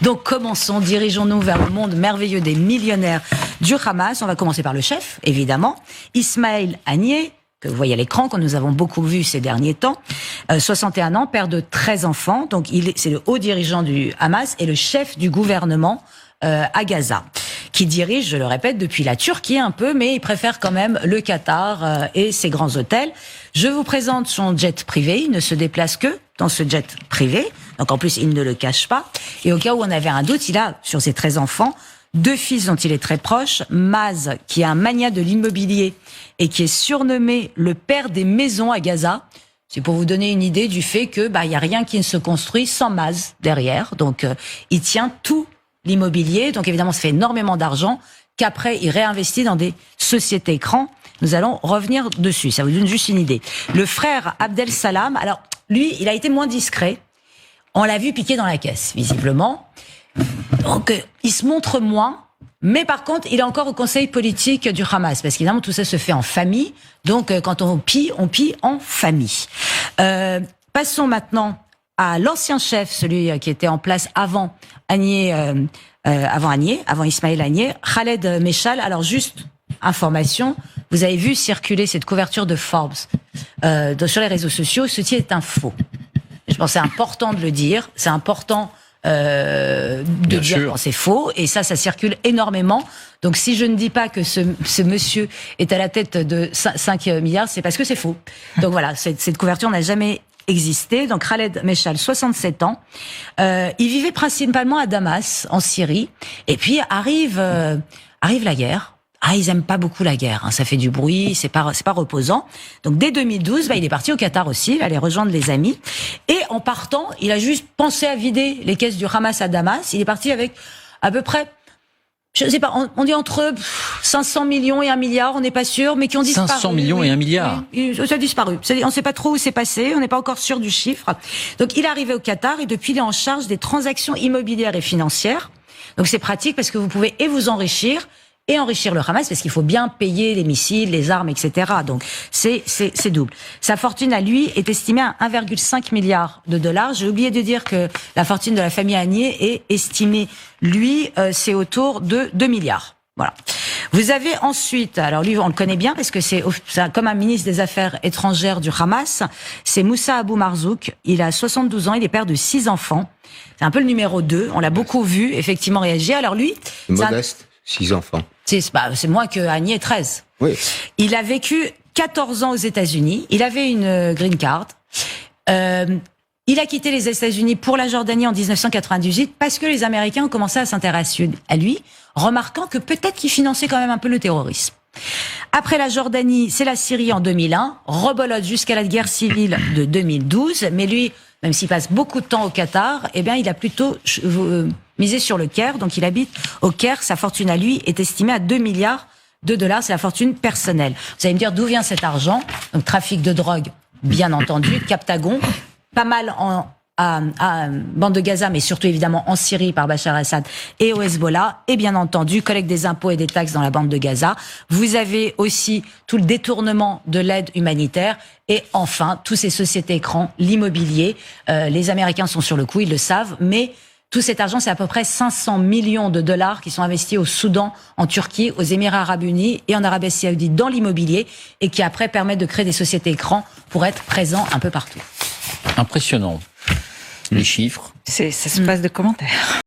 Donc commençons, dirigeons-nous vers le monde merveilleux des millionnaires du Hamas. On va commencer par le chef, évidemment, Ismaël Haniyeh, que vous voyez à l'écran, que nous avons beaucoup vu ces derniers temps. 61 ans, père de 13 enfants. Donc c'est le haut dirigeant du Hamas et le chef du gouvernement à Gaza, qui dirige, je le répète, depuis la Turquie un peu, mais il préfère quand même le Qatar et ses grands hôtels. Je vous présente son jet privé. Il ne se déplace que dans ce jet privé. Donc en plus, il ne le cache pas. Et au cas où on avait un doute, il a, sur ses 13 enfants, 2 fils dont il est très proche. Maz, qui est un magnat de l'immobilier et qui est surnommé le père des maisons à Gaza. C'est pour vous donner une idée du fait que y a rien qui ne se construit sans Maz derrière. Donc il tient tout l'immobilier. Donc évidemment, ça fait énormément d'argent qu'après il réinvestit dans des sociétés écrans. Nous allons revenir dessus. Ça vous donne juste une idée. Le frère Abdel Salam, alors lui, il a été moins discret. On l'a vu piquer dans la caisse, visiblement. Donc il se montre moins. Mais par contre, il est encore au conseil politique du Hamas, parce qu'évidemment, tout ça se fait en famille. Donc, quand on pille en famille. Passons maintenant à l'ancien chef, celui qui était en place avant Ismaël Haniyeh, Khaled Meshal. Alors, juste information, vous avez vu circuler cette couverture de Forbes sur les réseaux sociaux. Ceci est un faux. Je pense que c'est important de le dire. C'est important de dire quand c'est faux, et ça circule énormément. Donc si je ne dis pas que ce monsieur est à la tête de 5 milliards, c'est parce que c'est faux. Donc voilà, cette couverture n'a jamais existé. Donc Khaled Meshal, 67 ans, il vivait principalement à Damas, en Syrie, et puis arrive la guerre. Ils aiment pas beaucoup la guerre, ça fait du bruit, c'est pas reposant. Donc dès 2012, il est parti au Qatar aussi, il va aller rejoindre les amis. Et en partant, il a juste pensé à vider les caisses du Hamas à Damas. Il est parti avec à peu près, je sais pas, on dit entre 500 millions et 1 milliard, on n'est pas sûr, mais qui ont disparu. 500 millions et 1 milliard. Oui, ça a disparu. On ne sait pas trop où c'est passé, on n'est pas encore sûr du chiffre. Donc il est arrivé au Qatar et depuis il est en charge des transactions immobilières et financières. Donc c'est pratique parce que vous pouvez vous enrichir et enrichir le Hamas, parce qu'il faut bien payer les missiles, les armes, etc. Donc, c'est double. Sa fortune, à lui, est estimée à 1,5 milliard de dollars. J'ai oublié de dire que la fortune de la famille Haniyeh est estimée, lui, c'est autour de 2 milliards. Voilà. Vous avez ensuite, alors lui, on le connaît bien, parce que c'est comme un ministre des Affaires étrangères du Hamas, c'est Moussa Abou Marzouk. Il a 72 ans, il est père de 6 enfants. C'est un peu le numéro 2. On l'a beaucoup vu, effectivement, réagir. Alors lui... Modeste. 6 enfants. C'est moins que Haniyeh, 13. Oui. Il a vécu 14 ans aux États-Unis. Il avait une green card. Il a quitté les États-Unis pour la Jordanie en 1998 parce que les Américains ont commencé à s'intéresser à lui, remarquant que peut-être qu'il finançait quand même un peu le terrorisme. Après la Jordanie, c'est la Syrie en 2001, rebolote jusqu'à la guerre civile de 2012, mais lui, même s'il passe beaucoup de temps au Qatar, il a plutôt misé sur le Caire, donc il habite au Caire. Sa fortune à lui est estimée à 2 milliards de dollars, c'est la fortune personnelle. Vous allez me dire d'où vient cet argent? Donc trafic de drogue, bien entendu, Captagon, pas mal à bande de Gaza, mais surtout évidemment en Syrie par Bachar el-Assad et au Hezbollah, et bien entendu collecte des impôts et des taxes dans la bande de Gaza. Vous avez aussi tout le détournement de l'aide humanitaire, et enfin tous ces sociétés écrans, l'immobilier. Les Américains sont sur le coup, ils le savent, mais tout cet argent, c'est à peu près 500 millions de dollars qui sont investis au Soudan, en Turquie, aux Émirats Arabes Unis et en Arabie Saoudite dans l'immobilier, et qui après permettent de créer des sociétés écrans pour être présents un peu partout. Impressionnant. Les chiffres. Ça se passe de commentaires.